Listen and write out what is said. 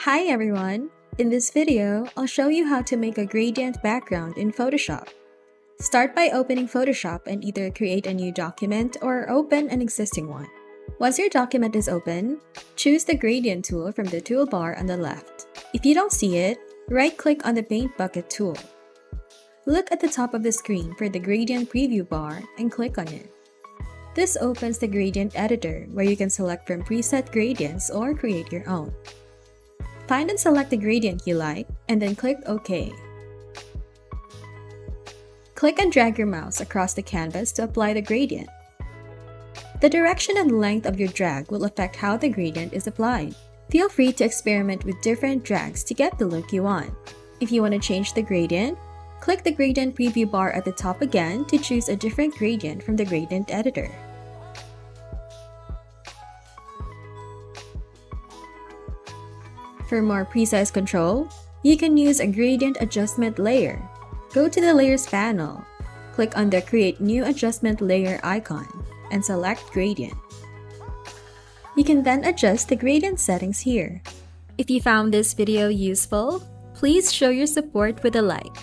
Hi everyone! In this video, I'll show you how to make a gradient background in Photoshop. Start by opening Photoshop and either create a new document or open an existing one. Once your document is open, choose the gradient tool from the toolbar on the left. If you don't see it, right-click on the paint bucket tool. Look at the top of the screen for the gradient preview bar and click on it. This opens the gradient editor where you can select from preset gradients or create your own. Find and select the gradient you like, and then click OK. Click and drag your mouse across the canvas to apply the gradient. The direction and length of your drag will affect how the gradient is applied. Feel free to experiment with different drags to get the look you want. If you want to change the gradient, click the gradient preview bar at the top again to choose a different gradient from the gradient editor. For more precise control, you can use a gradient adjustment layer. Go to the Layers panel, click on the Create New Adjustment Layer icon, and select Gradient. You can then adjust the gradient settings here. If you found this video useful, please show your support with a like.